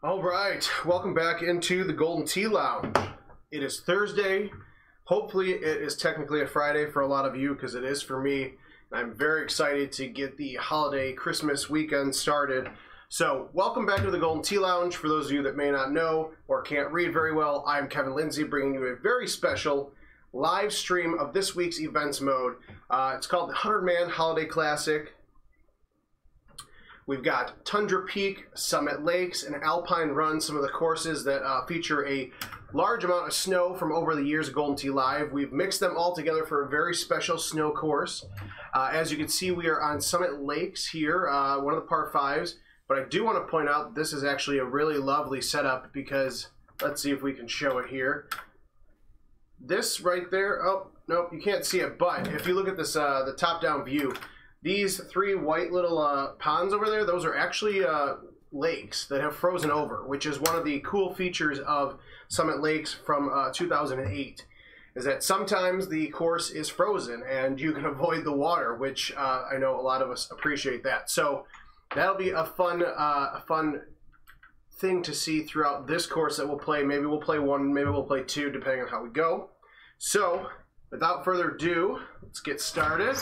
All right, welcome back into the Golden Tee Lounge. It is Thursday. Hopefully it is technically a Friday for a lot of you because it is for me. I'm very excited to get the holiday Christmas weekend started. So welcome back to the Golden Tee Lounge. For those of you that may not know or can't read very well, I'm Kevin Lindsay bringing you a very special live stream of this week's events mode. It's called the 100-Man Holiday Classic. We've got Tundra Peak, Summit Lakes, and Alpine Run, some of the courses that feature a large amount of snow from over the years of Golden Tee Live. We've mixed them all together for a very special snow course. As you can see, we are on Summit Lakes here, one of the par 5s. But I do want to point out this is actually a really lovely setup because, let's see if we can show it here. This right there, oh, nope, you can't see it, but if you look at this, the top-down view, these three white little ponds over there, those are actually lakes that have frozen over, which is one of the cool features of Summit Lakes from 2008, is that sometimes the course is frozen and you can avoid the water, which I know a lot of us appreciate that. So that'll be a fun thing to see throughout this course that we'll play. Maybe we'll play one, maybe we'll play two, depending on how we go. So without further ado, let's get started.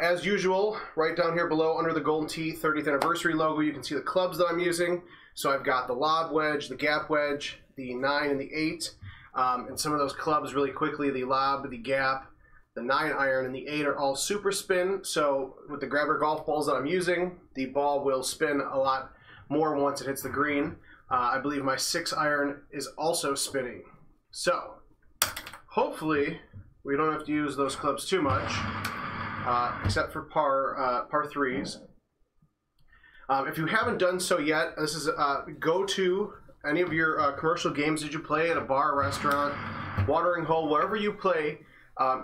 As usual, right down here below under the Golden Tee 30th anniversary logo, you can see the clubs that I'm using. So I've got the lob wedge, the gap wedge, the 9 and the 8. And some of those clubs really quickly, the lob, the gap, the 9 iron, and the 8 are all super spin. So with the grabber golf balls that I'm using, the ball will spin a lot more once it hits the green. I believe my 6 iron is also spinning. So hopefully we don't have to use those clubs too much. Except for par 3s. If you haven't done so yet, this is go to any of your commercial games that you play at a bar, restaurant, watering hole, wherever you play.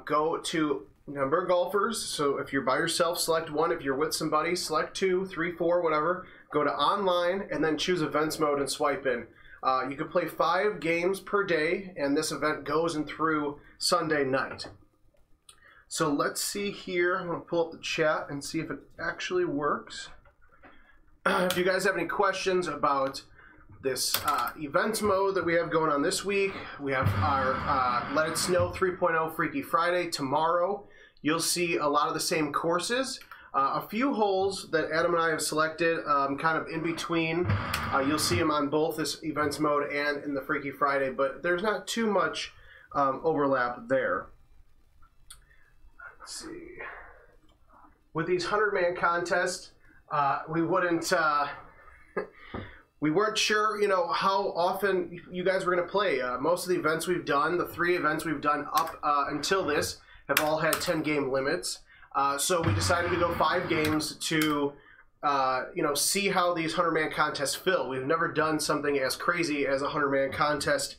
Go to number of golfers. So if you're by yourself, select 1. If you're with somebody, select 2, 3, 4, whatever. Go to online and then choose events mode and swipe in. You can play 5 games per day, and this event goes in through Sunday night. So let's see here. I'm going to pull up the chat and see if it actually works. If you guys have any questions about this events mode that we have going on this week, we have our Let It Snow 3.0 Freaky Friday tomorrow. You'll see a lot of the same courses. A few holes that Adam and I have selected kind of in between. You'll see them on both this events mode and in the Freaky Friday, but there's not too much overlap there. Let's see. With these 100-man contests, we weren't sure, how often you guys were going to play. Most of the events we've done, the 3 events we've done up until this, have all had 10-game limits. So we decided to go 5 games to, see how these 100-man contests fill. We've never done something as crazy as a 100-man contest.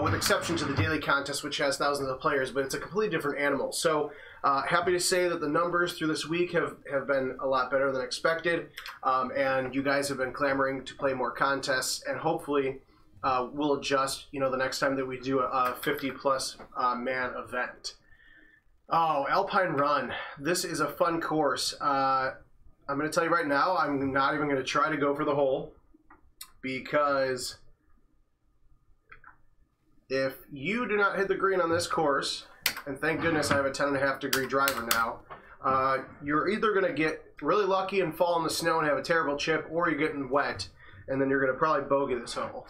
With exception to the daily contest, which has thousands of players, but it's a completely different animal. So happy to say that the numbers through this week have been a lot better than expected, and you guys have been clamoring to play more contests, and hopefully we'll adjust, the next time that we do a 50-plus man event. Oh, Alpine Run. This is a fun course. I'm going to tell you right now, I'm not even going to try to go for the hole, because if you do not hit the green on this course, and thank goodness I have a 10.5-degree driver now, you're either going to get really lucky and fall in the snow and have a terrible chip, or you're getting wet, and then you're going to probably bogey this hole.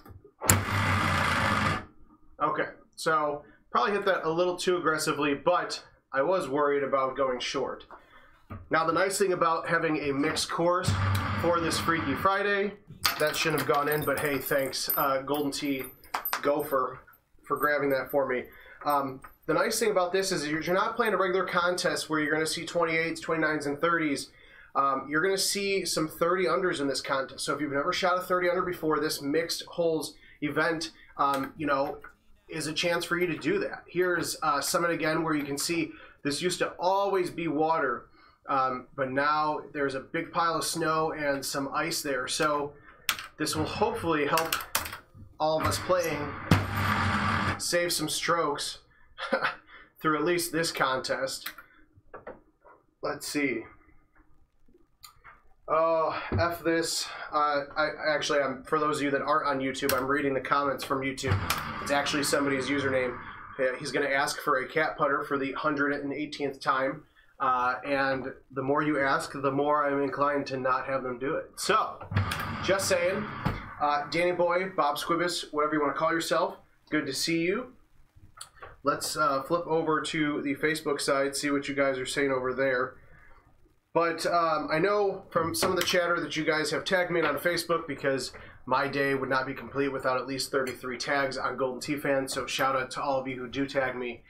Okay, so probably hit that a little too aggressively, but I was worried about going short. Now, the nice thing about having a mixed course for this Freaky Friday, that shouldn't have gone in, but hey, thanks, Golden Tee Gopher, for grabbing that for me. The nice thing about this is you're not playing a regular contest where you're going to see 28s, 29s, and 30s. You're going to see some 30 unders in this contest. So if you've never shot a 30 under before, this mixed holes event, is a chance for you to do that. Here's Summit again, where you can see this used to always be water, but now there's a big pile of snow and some ice there. So this will hopefully help all of us playing save some strokes through at least this contest. Let's see. Oh, F this. I'm for those of you that aren't on YouTube, I'm reading the comments from YouTube. It's actually somebody's username. He's going to ask for a cat putter for the 118th time. And the more you ask, the more I'm inclined to not have them do it. So, just saying. Danny Boy, Bob Squibbus, whatever you want to call yourself, good to see you. Let's flip over to the Facebook side, see what you guys are saying over there. But I know from some of the chatter that you guys have tagged me on Facebook, because my day would not be complete without at least 33 tags on Golden Tee Fans. So shout out to all of you who do tag me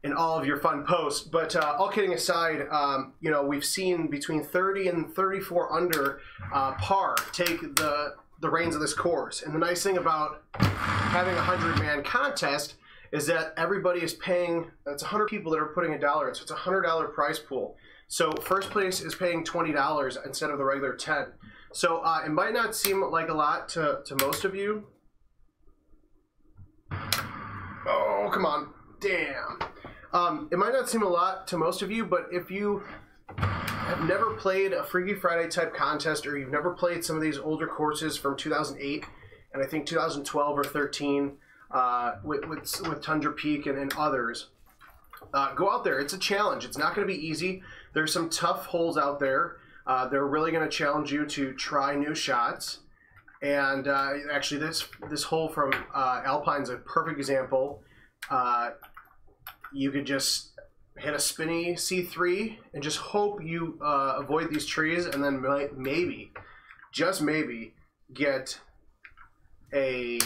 in all of your fun posts. But all kidding aside, you know, we've seen between 30 and 34 under par take the reins of this course. And the nice thing about having a 100-man contest is that everybody is paying. That's 100 people that are putting $1 in, so it's a $100 prize pool. So first place is paying $20 instead of the regular $10. So it might not seem like a lot to most of you. Oh, come on. Damn. It might not seem a lot to most of you, but if you have never played a Freaky Friday type contest, or you've never played some of these older courses from 2008 and I think 2012 or 13 with Tundra Peak and others, go out there. It's a challenge. It's not going to be easy. There's some tough holes out there. They're really going to challenge you to try new shots. And actually, this hole from Alpine's a perfect example. You could just hit a spinny C3 and just hope you avoid these trees, and then maybe, just maybe, get a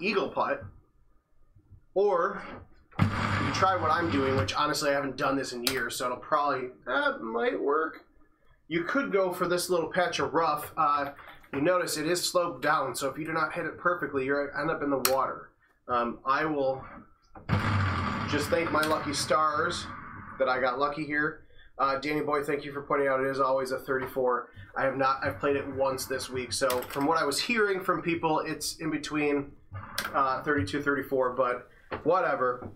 eagle putt. Or you try what I'm doing, which honestly I haven't done this in years, so it'll probably, that might work. You could go for this little patch of rough. You notice it is sloped down, so if you do not hit it perfectly, you'll end up in the water. I will just thank my lucky stars that I got lucky here. Danny Boy, thank you for pointing out it is always a 34. I've played it once this week, so from what I was hearing from people, it's in between 32, 34, but whatever.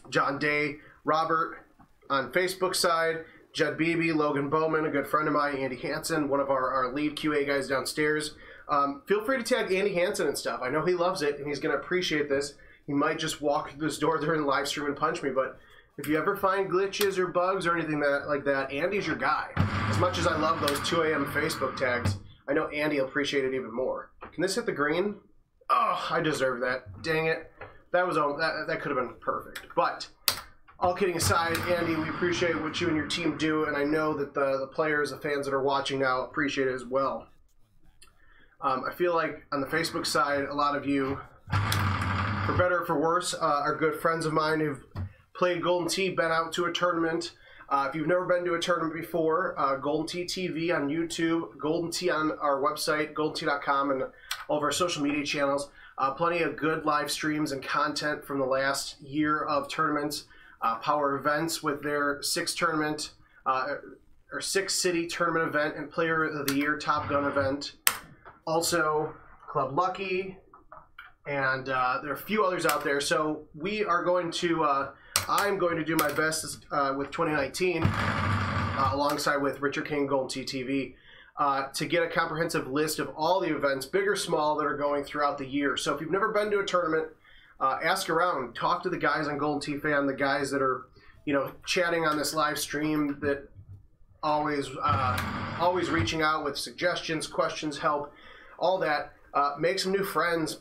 John Day, Robert on Facebook side, Judd Beebe, Logan Bowman, a good friend of mine, Andy Hansen, one of our lead QA guys downstairs. Feel free to tag Andy Hansen and stuff. I know he loves it, and he's going to appreciate this. He might just walk through this door during the live stream and punch me, but if you ever find glitches or bugs or anything like that, Andy's your guy. As much as I love those 2 a.m. Facebook tags, I know Andy will appreciate it even more. Can this hit the green? Oh, I deserve that. Dang it. That could have been perfect. But all kidding aside, Andy, we appreciate what you and your team do, and I know that the players, the fans that are watching now appreciate it as well. I feel like on the Facebook side, a lot of you, for better or for worse, are good friends of mine who've played Golden Tee, been out to a tournament. If you've never been to a tournament before, Golden Tee TV on YouTube, Golden Tee on our website, goldentee.com, and all of our social media channels. Plenty of good live streams and content from the last year of tournaments. Power Events with their 6th tournament, or 6th city tournament event and Player of the Year Top Gun event. Also, Club Lucky, and there are a few others out there. So we are going to, I'm going to do my best with 2019, alongside with Richard King, Golden Tee TV, to get a comprehensive list of all the events, big or small, that are going throughout the year. So if you've never been to a tournament, ask around, talk to the guys on Golden Tee Fan, the guys that are, you know, chatting on this live stream, that always reaching out with suggestions, questions, help, all that. Make some new friends,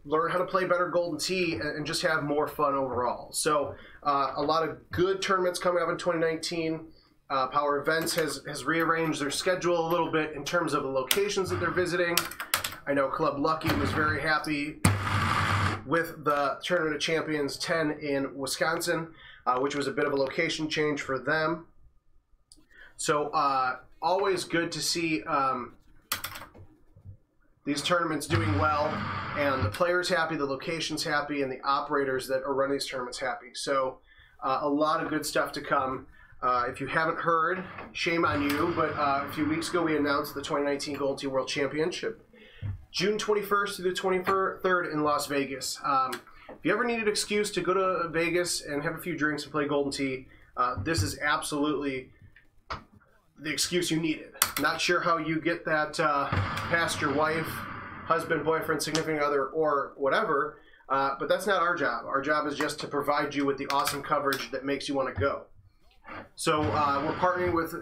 learn how to play better Golden Tee, and just have more fun overall. So a lot of good tournaments coming up in 2019. Power Events has rearranged their schedule a little bit in terms of the locations that they're visiting. I know Club Lucky was very happy with the Tournament of Champions 10 in Wisconsin, which was a bit of a location change for them. So always good to see these tournaments doing well, and the players happy, the locations happy, and the operators that are running these tournaments happy. So a lot of good stuff to come. If you haven't heard, shame on you, but a few weeks ago we announced the 2019 Golden Tee World Championship, June 21st through the 23rd in Las Vegas. If you ever need an excuse to go to Vegas and have a few drinks and play Golden Tee, this is absolutely the excuse you needed. Not sure how you get that past your wife, husband, boyfriend, significant other, or whatever, but that's not our job. Our job is just to provide you with the awesome coverage that makes you want to go. So we're partnering with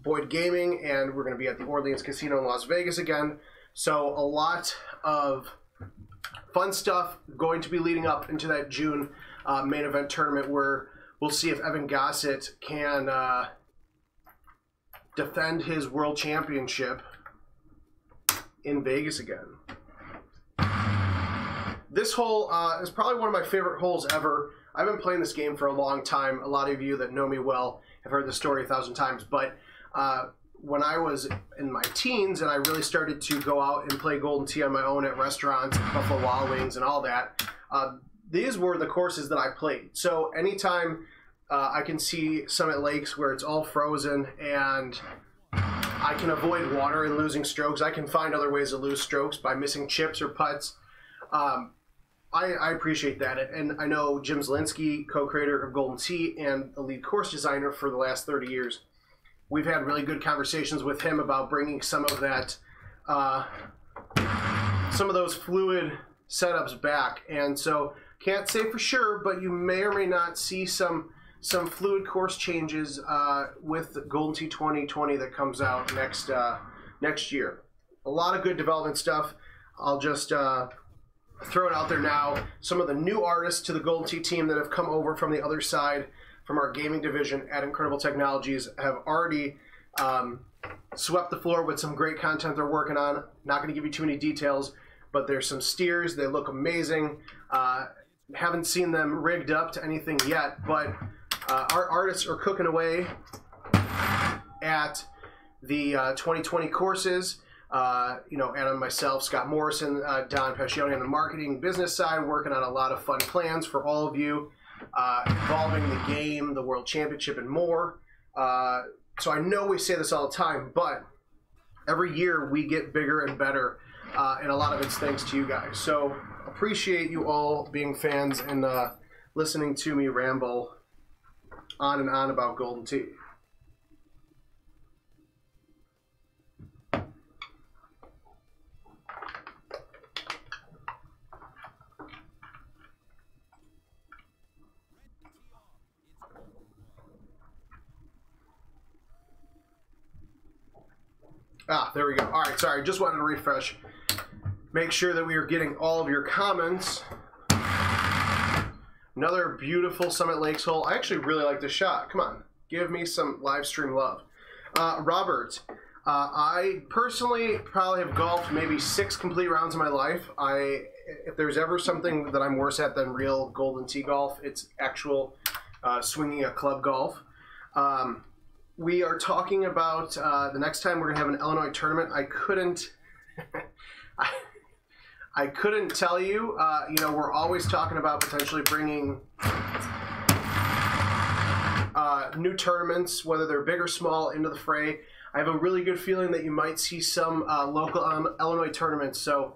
Boyd Gaming, and we're going to be at the Orleans Casino in Las Vegas again. So a lot of fun stuff going to be leading up into that June main event tournament, where we'll see if Evan Gossett can defend his world championship in Vegas again. This hole is probably one of my favorite holes ever. I've been playing this game for a long time. A lot of you that know me well have heard the story 1,000 times, but when I was in my teens and I really started to go out and play Golden Tee on my own at restaurants, Buffalo Wild Wings and all that, these were the courses that I played. So anytime I can see Summit Lakes where it's all frozen and I can avoid water and losing strokes, I can find other ways to lose strokes by missing chips or putts. I appreciate that. And I know Jim Zielinski, co-creator of Golden Tee and the lead course designer for the last 30 years. We've had really good conversations with him about bringing some of that, some of those fluid setups back. And so can't say for sure, but you may or may not see some fluid course changes with Golden Tee 2020 that comes out next year. A lot of good development stuff. I'll just throw it out there now. Some of the new artists to the Golden Tee team that have come over from the other side, from our gaming division at Incredible Technologies, have already swept the floor with some great content they're working on. Not going to give you too many details, but there's some steers. They look amazing. Haven't seen them rigged up to anything yet, but our artists are cooking away at the 2020 courses. You know, Adam, myself, Scott Morrison, Don Pascione on the marketing business side, working on a lot of fun plans for all of you, involving the game, the World Championship, and more. So I know we say this all the time, but every year we get bigger and better, and a lot of it's thanks to you guys. So appreciate you all being fans and listening to me ramble on and on about Golden Tee. There we go. All right, sorry, just wanted to refresh. Make sure that we are getting all of your comments. Another beautiful Summit Lakes hole. I actually really like this shot. Come on, give me some live stream love. Robert, I personally probably have golfed maybe 6 complete rounds in my life. If there's ever something that I'm worse at than real Golden Tee golf, it's actual swinging a club golf. We are talking about the next time we're going to have an Illinois tournament. I couldn't I couldn't tell you. You know, we're always talking about potentially bringing new tournaments, whether they're big or small, into the fray. I have a really good feeling that you might see some local Illinois tournaments. So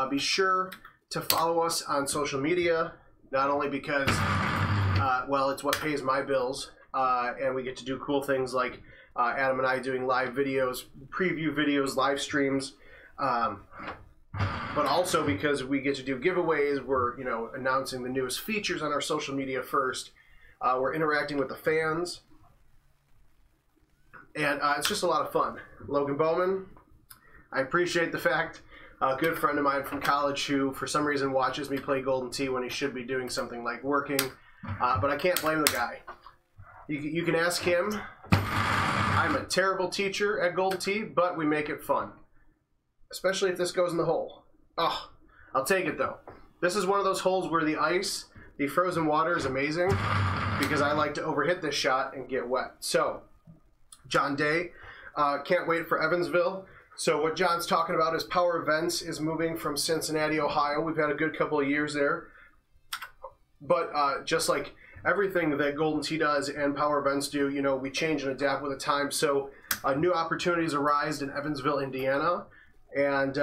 be sure to follow us on social media, not only because, well, it's what pays my bills, and we get to do cool things like Adam and I doing live videos, preview videos, live streams, but also because we get to do giveaways. We're, you know, announcing the newest features on our social media first. We're interacting with the fans, and it's just a lot of fun. Logan Bowman, I appreciate the fact, a good friend of mine from college who for some reason watches me play Golden Tee when he should be doing something like working, but I can't blame the guy. You can ask him. I'm a terrible teacher at Golden Tee, but we make it fun. Especially if this goes in the hole. Oh, I'll take it though. This is one of those holes where the ice, the frozen water is amazing because I like to overhit this shot and get wet. So, John Day, can't wait for Evansville. So what John's talking about is Power Events is moving from Cincinnati, Ohio. We've had a good couple of years there. But just like everything that Golden Tee does and Power Events do, you know, we change and adapt with the time. So new opportunities arise in Evansville, Indiana, and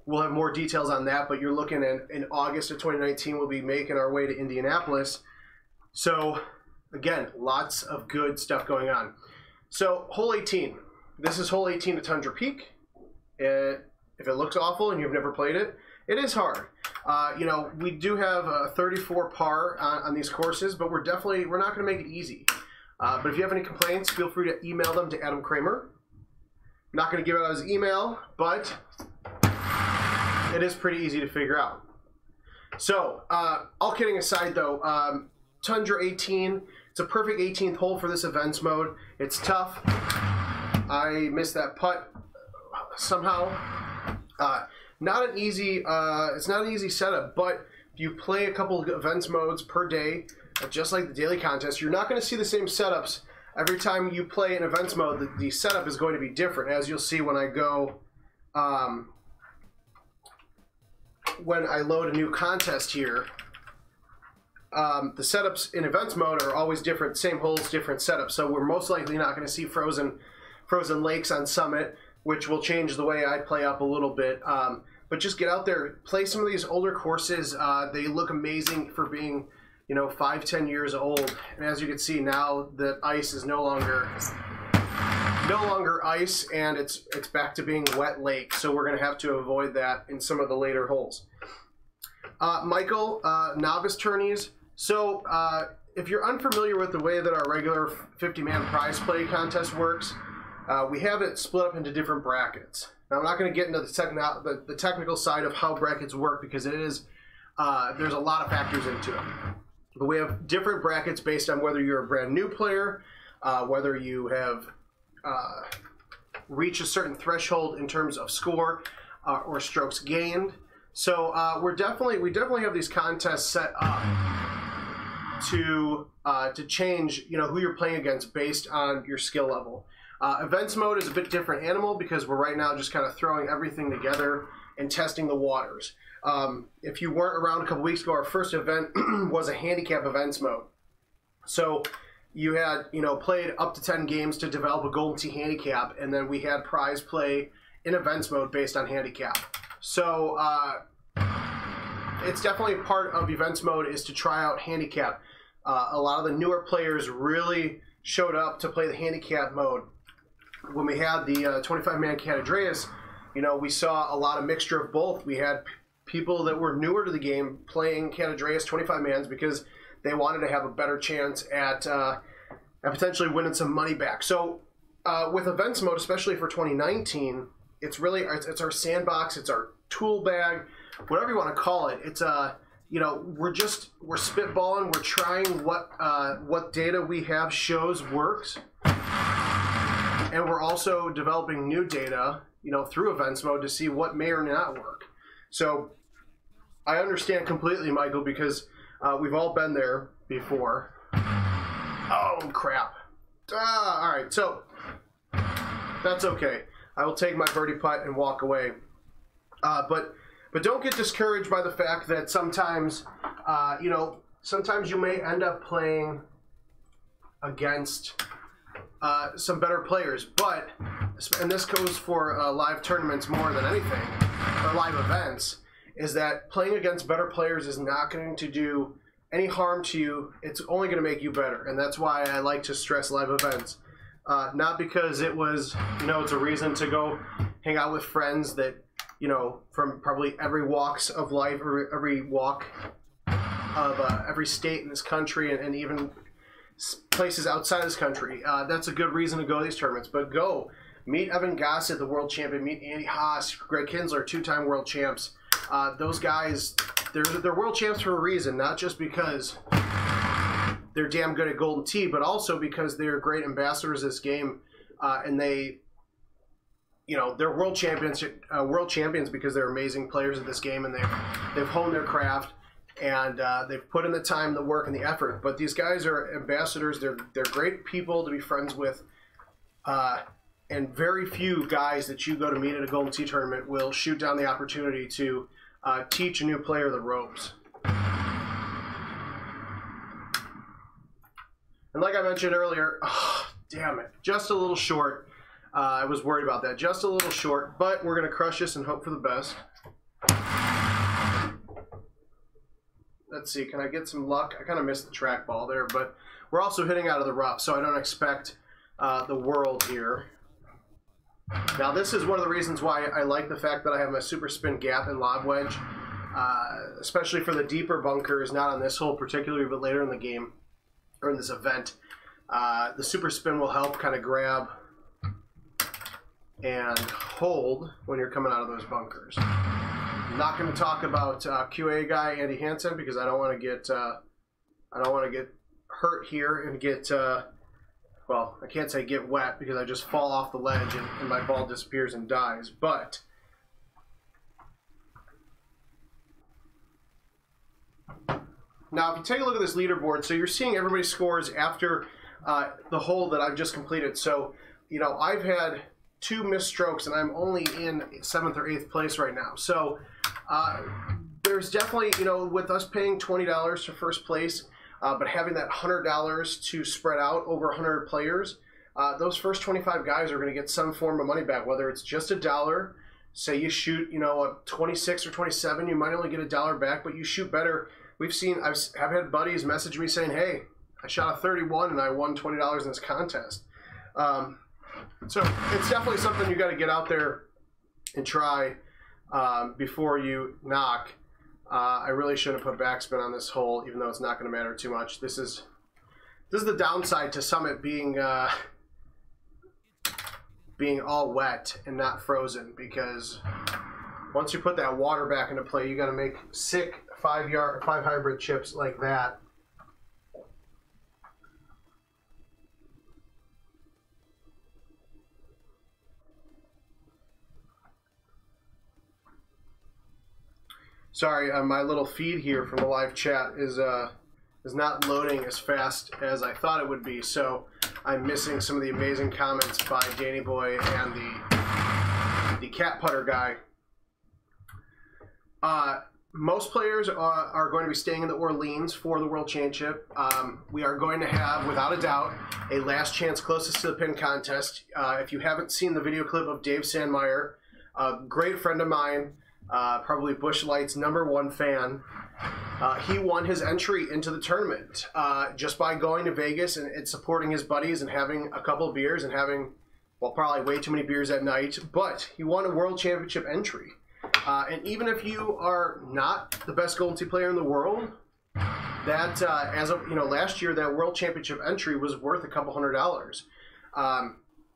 we'll have more details on that. But you're looking at in August of 2019, we'll be making our way to Indianapolis. So again, lots of good stuff going on. So, hole 18. This is hole 18 at Tundra Peak. If it looks awful and you've never played it, it is hard. You know, we do have a 34 par on these courses, but we're not going to make it easy. But if you have any complaints, feel free to email them to Adam Kramer. I'm not going to give out his email, but it is pretty easy to figure out. So, all kidding aside though, Tundra 18, it's a perfect 18th hole for this events mode. It's tough. I missed that putt somehow. Not an easy, it's not an easy setup, but if you play a couple of events modes per day, just like the daily contest, you're not going to see the same setups every time you play in events mode. The setup is going to be different, as you'll see when I go, when I load a new contest here. The setups in events mode are always different, same holes, different setups. So we're most likely not going to see frozen lakes on Summit, which will change the way I play up a little bit. But just get out there, play some of these older courses. They look amazing for being, you know, 5-10 years old. And as you can see now, the ice is no longer ice, and it's back to being wet lake. So we're going to have to avoid that in some of the later holes. Michael, novice tourneys. So if you're unfamiliar with the way that our regular 50-man prize play contest works, we have it split up into different brackets. Now, I'm not going to get into the technical side of how brackets work because it is there's a lot of factors into it. But we have different brackets based on whether you're a brand new player, whether you have reached a certain threshold in terms of score or strokes gained. So we definitely have these contests set up to change, you know, who you're playing against based on your skill level. Events mode is a bit different animal because we're right now just kind of throwing everything together and testing the waters. If you weren't around a couple weeks ago, our first event was a handicap events mode. So you had, you know, played up to 10 games to develop a Golden Tee handicap, and then we had prize play in events mode based on handicap. So it's definitely part of events mode is to try out handicap. A lot of the newer players really showed up to play the handicap mode. When we had the 25-man Catadreas, you know, we saw a lot of mixture of both. We had people that were newer to the game playing Catadreas 25-mans because they wanted to have a better chance at potentially winning some money back. So with events mode, especially for 2019, it's really it's our sandbox, it's our tool bag, whatever you want to call it. It's you know, we're spitballing, we're trying what data we have shows works. And we're also developing new data, you know, through events mode to see what may or may not work. So I understand completely, Michael, because we've all been there before. Oh, crap. All right, so that's okay. I will take my birdie putt and walk away. But don't get discouraged by the fact that sometimes, you know, sometimes you may end up playing against some better players, but, and this goes for live tournaments more than anything, or live events, is that playing against better players is not going to do any harm to you. It's only going to make you better, and that's why I like to stress live events. Not because it was, you know, it's a reason to go hang out with friends that, you know, from probably every walks of life, or every walk of every state in this country, and even places outside this country. That's a good reason to go to these tournaments. But go meet Evan Gossett, the world champion. Meet Andy Haas, Greg Kinsler, two-time world champs. Those guys, they're world champs for a reason, not just because they're damn good at Golden Tee, but also because they're great ambassadors of this game, and they, you know, they're world champions because they're amazing players at this game, and they've honed their craft. And they've put in the time, the work, and the effort. But these guys are ambassadors. They're great people to be friends with. And very few guys that you go to meet at a Golden Tee tournament will shoot down the opportunity to teach a new player the ropes. And like I mentioned earlier, oh, damn it, just a little short. I was worried about that. Just a little short, but we're going to crush this and hope for the best. Let's see, can I get some luck? I kind of missed the trackball there, but we're also hitting out of the rough, so I don't expect the world here. Now, this is one of the reasons why I like the fact that I have my super spin gap and lob wedge, especially for the deeper bunkers, not on this hole particularly, but later in the game, or in this event. The super spin will help kind of grab and hold when you're coming out of those bunkers. I'm not going to talk about QA guy Andy Hansen because I don't want to get hurt here and get well, I can't say get wet because I just fall off the ledge and my ball disappears and dies. But now, if you take a look at this leaderboard, so you're seeing everybody's scores after the hole that I've just completed. So, you know, I've had 2 missed strokes, and I'm only in 7th or 8th place right now. So, there's definitely, you know, with us paying $20 for first place, but having that $100 to spread out over 100 players, those first 25 guys are going to get some form of money back, whether it's just $1. Say you shoot, you know, a 26 or 27, you might only get $1 back, but you shoot better. We've seen, I've had buddies message me saying, hey, I shot a 31 and I won $20 in this contest. So it's definitely something you got to get out there and try before you knock. I really shouldn't have put backspin on this hole, even though it's not going to matter too much. This is the downside to Summit being all wet and not frozen, because once you put that water back into play, you got to make sick 5 hybrid chips like that. Sorry, my little feed here from the live chat is not loading as fast as I thought it would be, so I'm missing some of the amazing comments by Danny Boy and the cat putter guy. Most players are going to be staying in the Orleans for the World Championship. We are going to have, without a doubt, a last chance closest to the pin contest. If you haven't seen the video clip of Dave Sandmeyer, a great friend of mine, probably Busch Light's #1 fan, he won his entry into the tournament just by going to Vegas and supporting his buddies and having a couple of beers and having, well, probably way too many beers at night, but he won a World Championship entry. And even if you are not the best Golden Tee player in the world, that as of, you know, last year, that World Championship entry was worth a couple $100.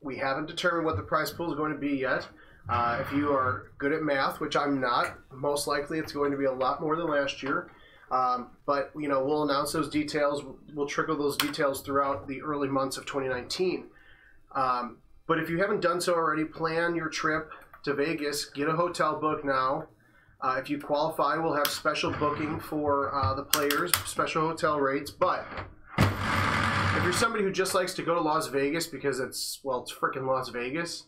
We haven't determined what the prize pool is going to be yet. If you are good at math, which I'm not, most likely it's going to be a lot more than last year. But, you know, we'll announce those details. We'll trickle those details throughout the early months of 2019. But if you haven't done so already, plan your trip to Vegas. Get a hotel book now. If you qualify, we'll have special booking for the players, special hotel rates. But if you're somebody who just likes to go to Las Vegas because it's, well, it's freaking Las Vegas,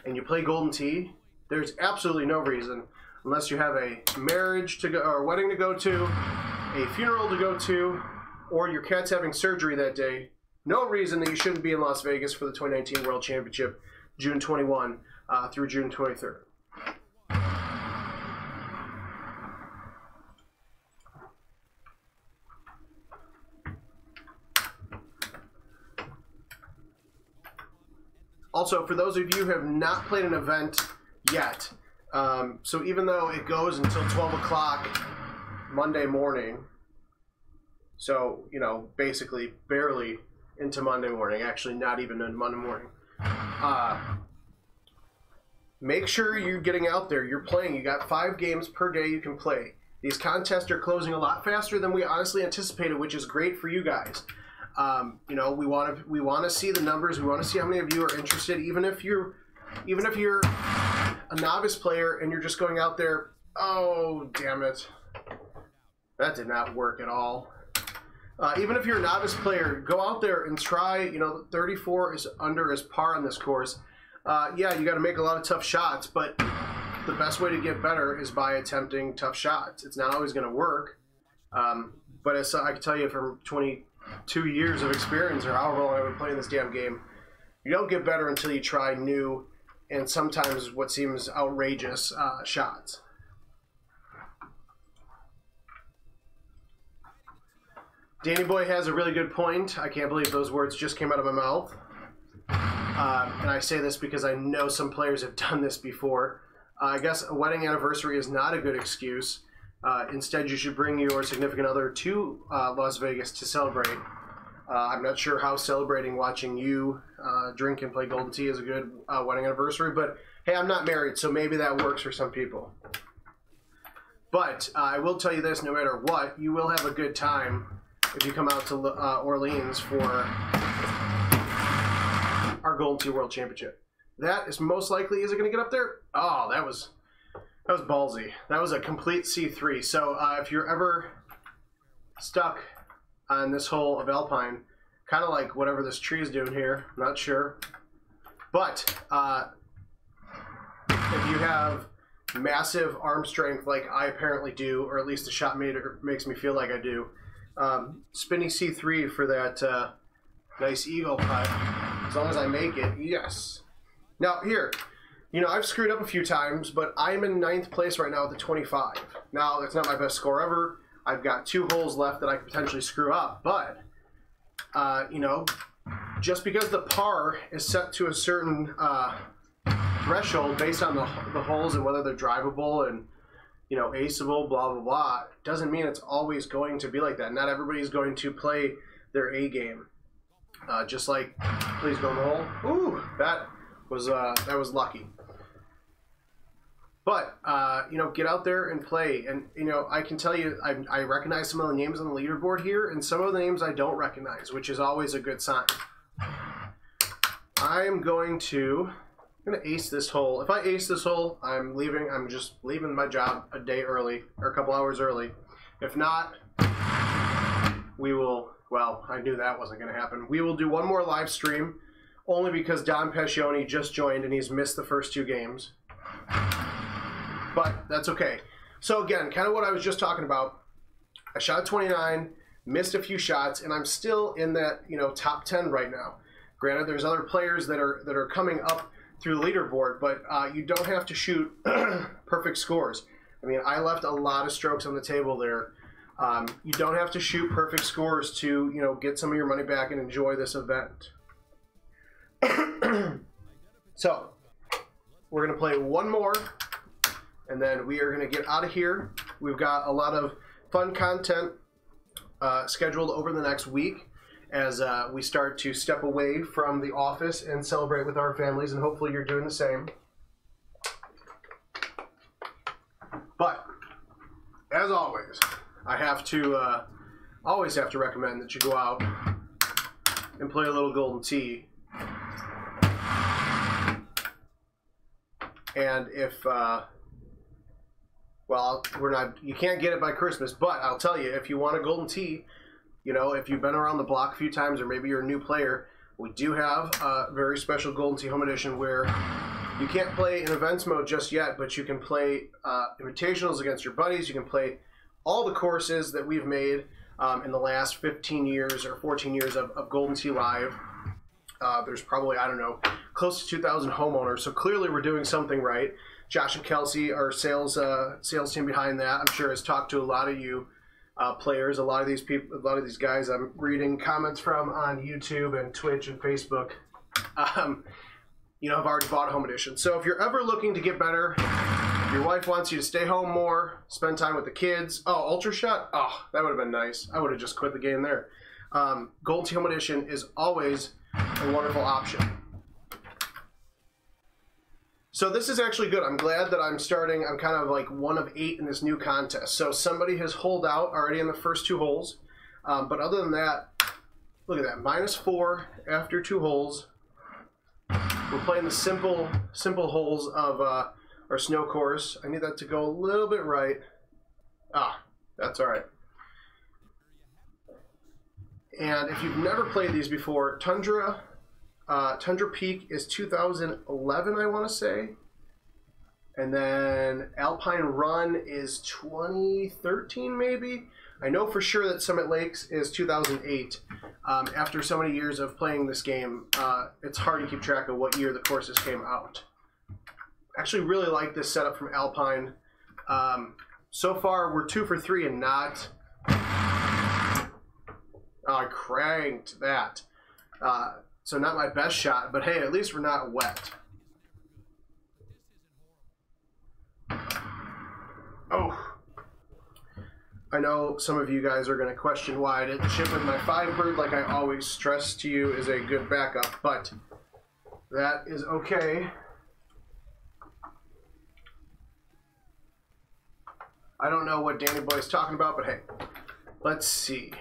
and you play Golden Tee, there's absolutely no reason, unless you have a marriage to go, or a wedding to go to, a funeral to go to, or your cat's having surgery that day, no reason that you shouldn't be in Las Vegas for the 2019 World Championship, June 21 through June 23rd. Also, for those of you who have not played an event yet, so even though it goes until 12 o'clock Monday morning, so, you know, basically barely into Monday morning, actually not even into Monday morning, make sure you're getting out there, you're playing. You got 5 games per day you can play. These contests are closing a lot faster than we honestly anticipated, which is great for you guys. You know, we want to see the numbers. We want to see how many of you are interested. Even if you're a novice player and you're just going out there, oh damn it, that did not work at all. Even if you're a novice player, go out there and try. You know, 34 is under as par on this course. Yeah, you got to make a lot of tough shots, but the best way to get better is by attempting tough shots. It's not always going to work, but as I can tell you from 22 years of experience, or however long I've been playing this damn game, you don't get better until you try new and sometimes what seems outrageous shots. Danny Boy has a really good point. I can't believe those words just came out of my mouth. And I say this because I know some players have done this before. I guess a wedding anniversary is not a good excuse. Instead, you should bring your significant other to Las Vegas to celebrate. I'm not sure how celebrating watching you drink and play Golden Tee is a good wedding anniversary, but hey, I'm not married, so maybe that works for some people. But I will tell you this, no matter what, you will have a good time if you come out to Orleans for our Golden Tee World Championship. That is most likely, is it going to get up there? Oh, that was ballsy. That was a complete C3. So if you're ever stuck on this hole of Alpine, kind of like whatever this tree is doing here, I'm not sure. But if you have massive arm strength like I apparently do, or at least the shot makes me feel like I do, spinny C3 for that nice eagle putt, as long as I make it, yes. Now here, you know, I've screwed up a few times, but I'm in 9th place right now with the 25. Now, that's not my best score ever. I've got 2 holes left that I could potentially screw up, but, you know, just because the par is set to a certain threshold based on the holes and whether they're drivable and, you know, aceable, blah, blah, blah, doesn't mean it's always going to be like that. Not everybody's going to play their A game. Just like, please go in the hole. Ooh, that was lucky. But, you know, get out there and play. And, you know, I can tell you, I recognize some of the names on the leaderboard here, and some of the names I don't recognize, which is always a good sign. I'm going to ace this hole. If I ace this hole, I'm leaving. I'm just leaving my job a day early, or a couple hours early. If not, we will, well, I knew that wasn't going to happen. We will do one more live stream, only because Don Pescioni just joined and he's missed the first 2 games. But that's okay. So again, kind of what I was just talking about. I shot a 29, missed a few shots, and I'm still in that, you know, top 10 right now. Granted, there's other players that are coming up through the leaderboard, but you don't have to shoot perfect scores. I mean, I left a lot of strokes on the table there. You don't have to shoot perfect scores to, you know, get some of your money back and enjoy this event. So, we're going to play one more, and then we are going to get out of here. We've got a lot of fun content scheduled over the next week as we start to step away from the office and celebrate with our families, and hopefully you're doing the same. But, as always, I have to, always have to recommend that you go out and play a little Golden Tee. And if, well, you can't get it by Christmas, but I'll tell you, if you want a Golden Tee, you know, if you've been around the block a few times or maybe you're a new player, we do have a very special Golden Tee Home Edition where you can't play in events mode just yet, but you can play invitationals against your buddies. You can play all the courses that we've made in the last 15 years or 14 years of Golden Tee Live. There's probably, I don't know, close to 2,000 homeowners, so clearly we're doing something right. Josh and Kelsey, our sales team behind that, I'm sure has talked to a lot of you players, a lot of these people, a lot of these guys I'm reading comments from on YouTube and Twitch and Facebook, you know, have already bought a home edition. So if you're ever looking to get better, your wife wants you to stay home more, spend time with the kids. Oh, Ultra Shot? Oh, that would have been nice. I would have just quit the game there. Golden Tee Home Edition is always a wonderful option. So this is actually good. I'm glad that I'm kind of like 1 of 8 in this new contest. So somebody has holed out already in the first 2 holes. But other than that, look at that, -4 after 2 holes. We're playing the simple holes of our snow course. I need that to go a little bit right. Ah, that's all right. And if you've never played these before, Tundra Peak is 2011, I want to say. And then Alpine Run is 2013, maybe. I know for sure that Summit Lakes is 2008. After so many years of playing this game, it's hard to keep track of what year the courses came out. I actually really like this setup from Alpine. So far, we're 2 for 3 and not... I cranked that. So not my best shot, but hey, at least we're not wet. Oh. I know some of you guys are going to question why I didn't chip with my Firebird like I always stress to you is a good backup, but that is okay. I don't know what Danny Boy's talking about, but hey, let's see.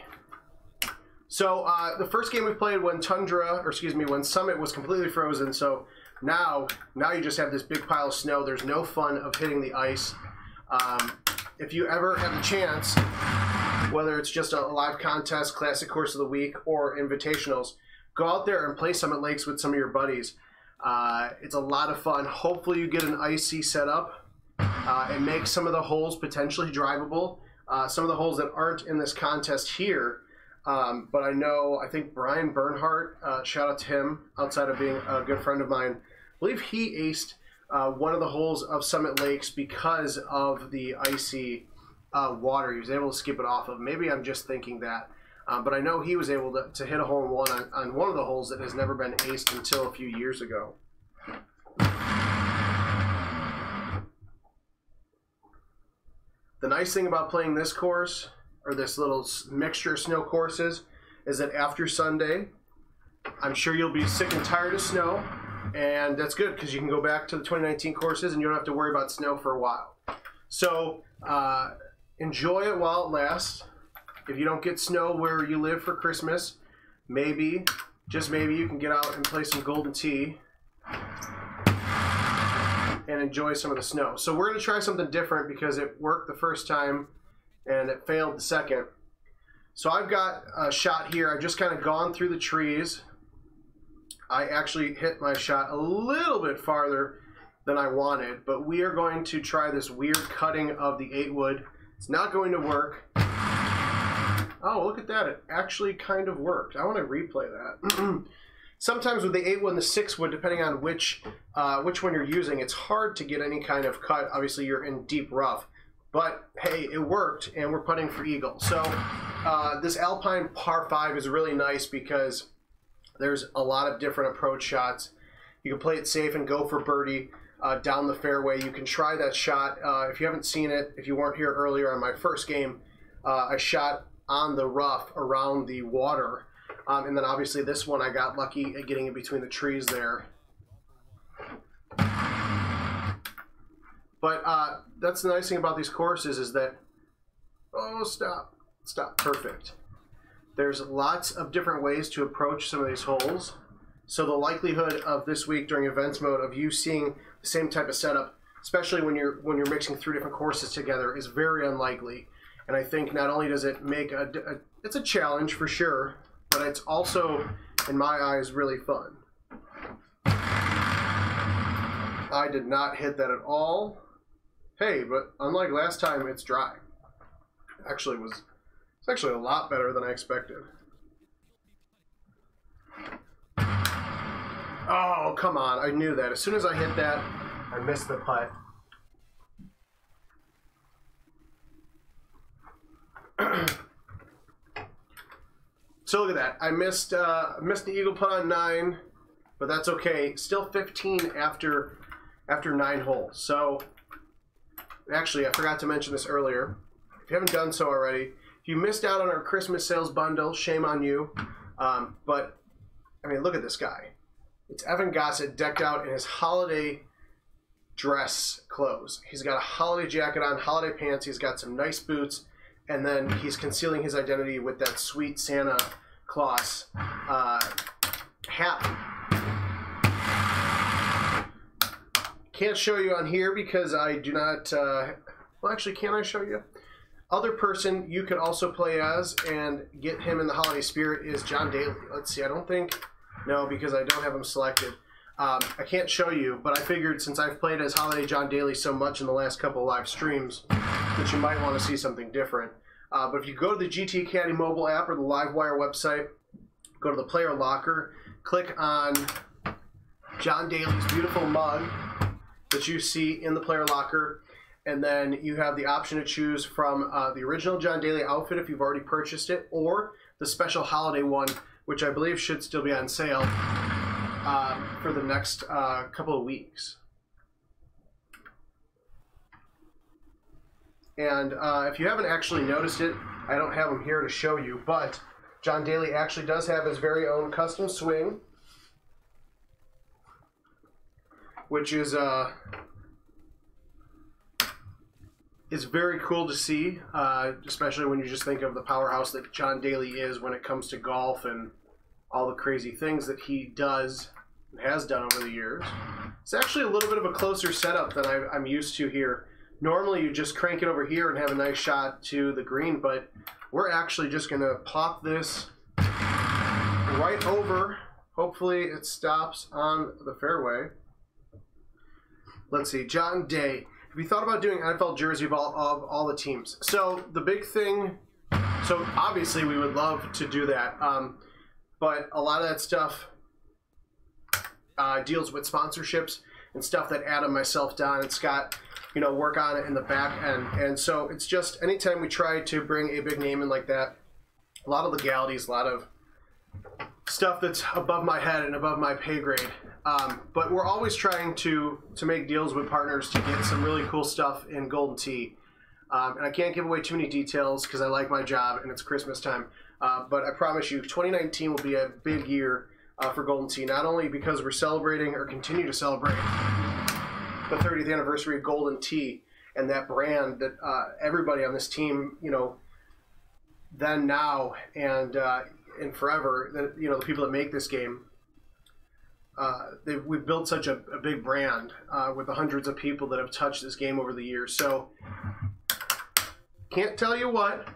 So the first game we played when when Summit was completely frozen, so now you just have this big pile of snow. There's no fun of hitting the ice. If you ever have the chance, whether it's just a live contest, classic course of the week, or invitationals, go out there and play Summit Lakes with some of your buddies. It's a lot of fun. Hopefully you get an icy setup and make some of the holes potentially drivable. Some of the holes that aren't in this contest here, but I think Brian Bernhardt, shout out to him, outside of being a good friend of mine, I believe he aced one of the holes of Summit Lakes because of the icy water. He was able to skip it off of. Maybe I'm just thinking that. But I know he was able to hit a hole in one on one of the holes that has never been aced until a few years ago. The nice thing about playing this course, or this little mixture of snow courses, is that after Sunday, I'm sure you'll be sick and tired of snow. And that's good because you can go back to the 2019 courses and you don't have to worry about snow for a while. So enjoy it while it lasts. If you don't get snow where you live for Christmas, maybe, just maybe, you can get out and play some Golden Tee and enjoy some of the snow. So we're going to try something different because it worked the first time and it failed the second. So I've got a shot here. I've just kind of gone through the trees. I actually hit my shot a little bit farther than I wanted, but we are going to try this weird cutting of the 8-wood. It's not going to work. Oh, look at that. It actually kind of worked. I want to replay that. Sometimes with the 8-wood and the 6-wood, depending on which one you're using, it's hard to get any kind of cut. Obviously, you're in deep rough. But, hey, it worked, and we're putting for eagle. So this Alpine par 5 is really nice because there's a lot of different approach shots. You can play it safe and go for birdie down the fairway. You can try that shot. If you haven't seen it, if you weren't here earlier on my first game, I shot on the rough around the water. And then obviously this one I got lucky at getting in between the trees there. But that's the nice thing about these courses is that, oh, stop, perfect. There's lots of different ways to approach some of these holes. So the likelihood of this week during events mode of you seeing the same type of setup, especially when you're mixing 3 different courses together, is very unlikely. And I think not only does it make it's a challenge for sure, but it's also, in my eyes, really fun. I did not hit that at all. Hey, but unlike last time, it's dry. It's actually a lot better than I expected. Oh, come on. I knew that. As soon as I hit that, I missed the putt. So look at that. I missed the eagle putt on 9, but that's okay. Still 15 after 9 holes. So, actually, I forgot to mention this earlier. If you haven't done so already, if you missed out on our Christmas sales bundle, shame on you. But, I mean, look at this guy. It's Evan Gossett decked out in his holiday dress clothes. He's got a holiday jacket on, holiday pants. He's got some nice boots. And then he's concealing his identity with that sweet Santa Claus hat. Can't show you on here because I do not... well, actually, can I show you? Other person you could also play as and get him in the holiday spirit is John Daly. Let's see, I don't think... No, because I don't have him selected. I can't show you, but I figured since I've played as Holiday John Daly so much in the last couple of live streams that you might want to see something different. But if you go to the GT Academy mobile app or the Livewire website, go to the player locker, click on John Daly's beautiful mug that you see in the player locker, and then you have the option to choose from the original John Daly outfit if you've already purchased it, or the special holiday one which I believe should still be on sale for the next couple of weeks. And if you haven't actually noticed it, I don't have them here to show you, but John Daly actually does have his very own custom swing, which is very cool to see, especially when you just think of the powerhouse that John Daly is when it comes to golf and all the crazy things that he does and has done over the years. It's actually a little bit of a closer setup than I'm used to here. Normally you just crank it over here and have a nice shot to the green, but we're actually just going to pop this right over. Hopefully it stops on the fairway. Let's see, John Day. Have you thought about doing NFL jersey of all the teams? So the big thing, so obviously we would love to do that, but a lot of that stuff deals with sponsorships and stuff that Adam, myself, Don, and Scott, you know, work on it in the back end. And so it's just anytime we try to bring a big name in like that, a lot of legalities, a lot of stuff that's above my head and above my pay grade. But we're always trying to make deals with partners to get some really cool stuff in Golden Tee. And I can't give away too many details because I like my job and it's Christmas time. But I promise you, 2019 will be a big year for Golden Tee, not only because we're celebrating or continue to celebrate the 30th anniversary of Golden Tee and that brand that everybody on this team, you know, then, now, and forever, that, you know, the people that make this game, we've built such a big brand with the hundreds of people that have touched this game over the years. So can't tell you what,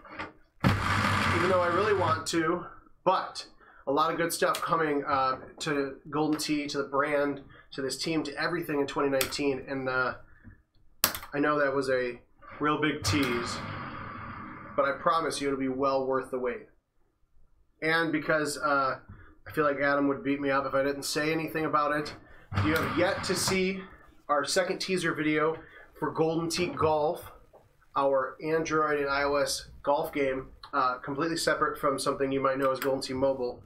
even though I really want to, but a lot of good stuff coming to Golden Tee, to the brand, to this team, to everything in 2019. And I know that was a real big tease, but I promise you it'll be well worth the wait. And because I feel like Adam would beat me up if I didn't say anything about it, you have yet to see our second teaser video for Golden Tee Golf, our Android and iOS golf game, completely separate from something you might know as Golden Tee Mobile.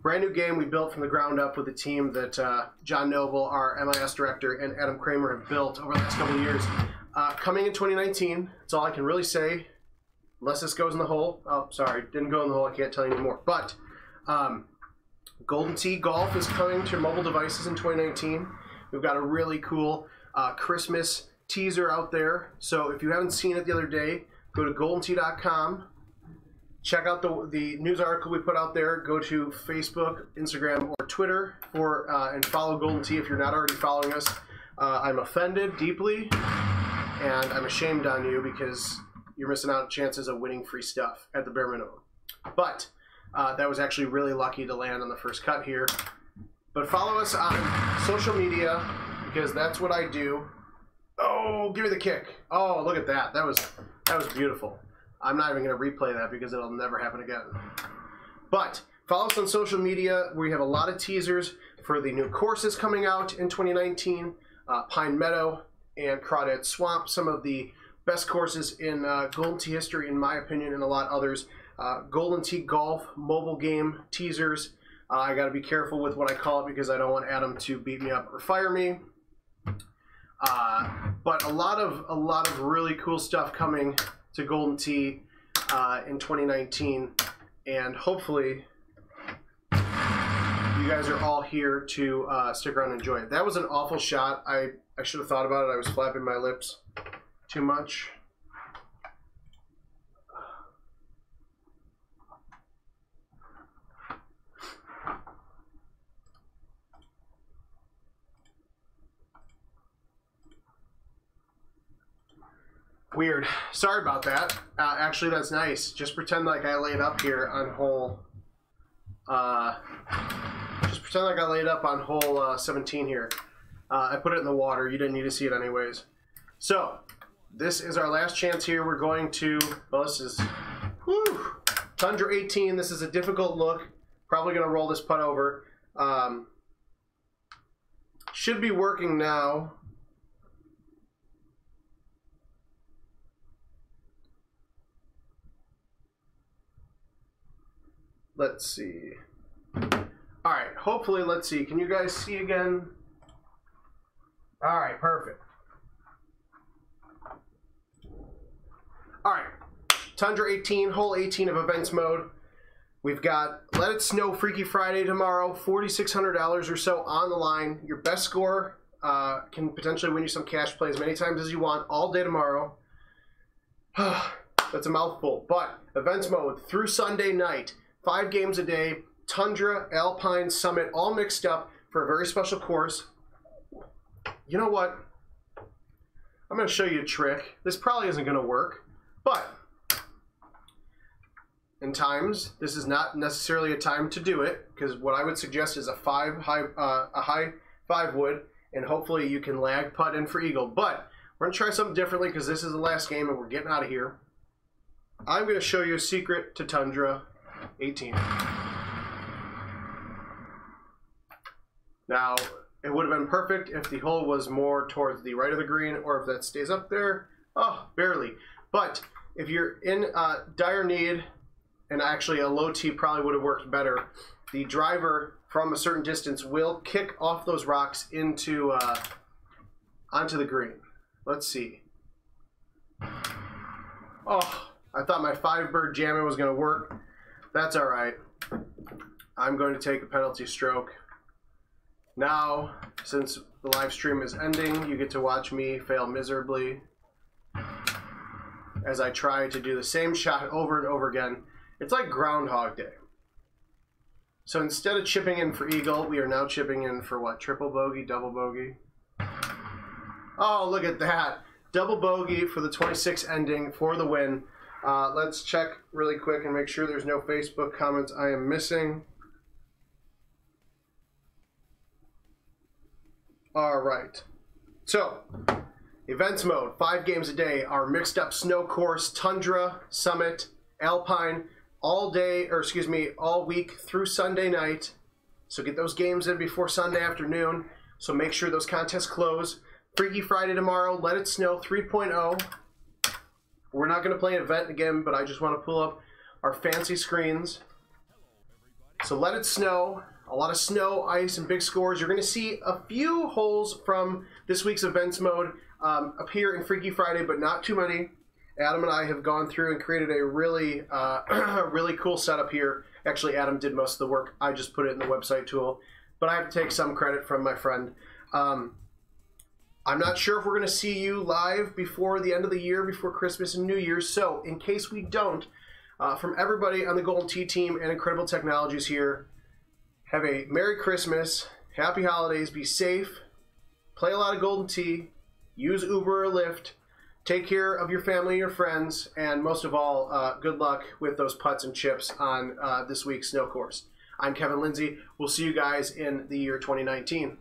Brand new game we built from the ground up with a team that John Noble, our MIS director, and Adam Kramer have built over the last couple of years. Coming in 2019, that's all I can really say, unless this goes in the hole. Oh, sorry, didn't go in the hole, I can't tell you anymore. But Golden Tee Golf is coming to mobile devices in 2019. We've got a really cool Christmas teaser out there. So if you haven't seen it the other day, go to goldentee.com. Check out the news article we put out there. Go to Facebook, Instagram, or Twitter and follow Golden Tee if you're not already following us. I'm offended deeply, and I'm ashamed on you because you're missing out on chances of winning free stuff at the bare minimum. But that was actually really lucky to land on the first cut here. But follow us on social media because that's what I do. Oh, give me the kick. Oh, look at that. That was beautiful. I'm not even going to replay that because it'll never happen again. But follow us on social media. We have a lot of teasers for the new courses coming out in 2019. Pine Meadow and Crawdad Swamp, some of the best courses in Golden Tee history, in my opinion, and a lot others. Golden Tee Golf mobile game teasers. I got to be careful with what I call it because I don't want Adam to beat me up or fire me. But a lot of really cool stuff coming to Golden Tee in 2019, and hopefully you guys are all here to stick around and enjoy it. That was an awful shot. I should have thought about it. I was flapping my lips too much. Weird. Sorry about that. Actually, that's nice. Just pretend like I laid up here on hole. Just pretend like I laid up on hole 17 here. I put it in the water. You didn't need to see it anyways. So, this is our last chance here. We're going to, well, this is, Tundra 18. This is a difficult look. Probably going to roll this putt over. Should be working now. Let's see. All right, hopefully, let's see. Can you guys see again? All right, perfect. All right, Tundra 18, hole 18 of events mode. We've got Let It Snow Freaky Friday tomorrow, $4,600 or so on the line. Your best score can potentially win you some cash play as many times as you want all day tomorrow. That's a mouthful, but events mode through Sunday night, 5 games a day, Tundra, Alpine, Summit, all mixed up for a very special course. You know what? I'm going to show you a trick. This probably isn't going to work, but in times, this is not necessarily a time to do it, because what I would suggest is a high 5 wood, and hopefully you can lag putt in for eagle. But we're going to try something differently because this is the last game and we're getting out of here. I'm going to show you a secret to Tundra 18. Now, it would have been perfect if the hole was more towards the right of the green, or if that stays up there. Oh, barely. But if you're in dire need, and actually a low tee probably would have worked better, the driver from a certain distance will kick off those rocks into onto the green. Let's see. Oh, I thought my 5-bird jamming was going to work. That's all right. I'm going to take a penalty stroke. Now, since the live stream is ending, you get to watch me fail miserably as I try to do the same shot over and over again. It's like Groundhog Day. So instead of chipping in for eagle, we are now chipping in for what? Triple bogey, double bogey? Oh, look at that. Double bogey for the 26 ending for the win. Let's check really quick and make sure there's no Facebook comments I am missing. All right. So, events mode, 5 games a day. Our mixed up snow course, Tundra, Summit, Alpine, all day, or excuse me, all week through Sunday night. So get those games in before Sunday afternoon. So make sure those contests close. Freaky Friday tomorrow, Let It Snow 3.0. We're not going to play an event again, but I just want to pull up our fancy screens. So Let It Snow, a lot of snow, ice, and big scores. You're going to see a few holes from this week's events mode appear in Freaky Friday, but not too many. Adam and I have gone through and created a really, really cool setup here. Actually, Adam did most of the work. I just put it in the website tool. But I have to take some credit from my friend. I'm not sure if we're going to see you live before the end of the year, before Christmas and New Year's. So, in case we don't, from everybody on the Golden Tee team and Incredible Technologies here, have a Merry Christmas, Happy Holidays, be safe, play a lot of Golden Tee, use Uber or Lyft, take care of your family and your friends, and most of all, good luck with those putts and chips on this week's snow course. I'm Kevin Lindsay. We'll see you guys in the year 2019.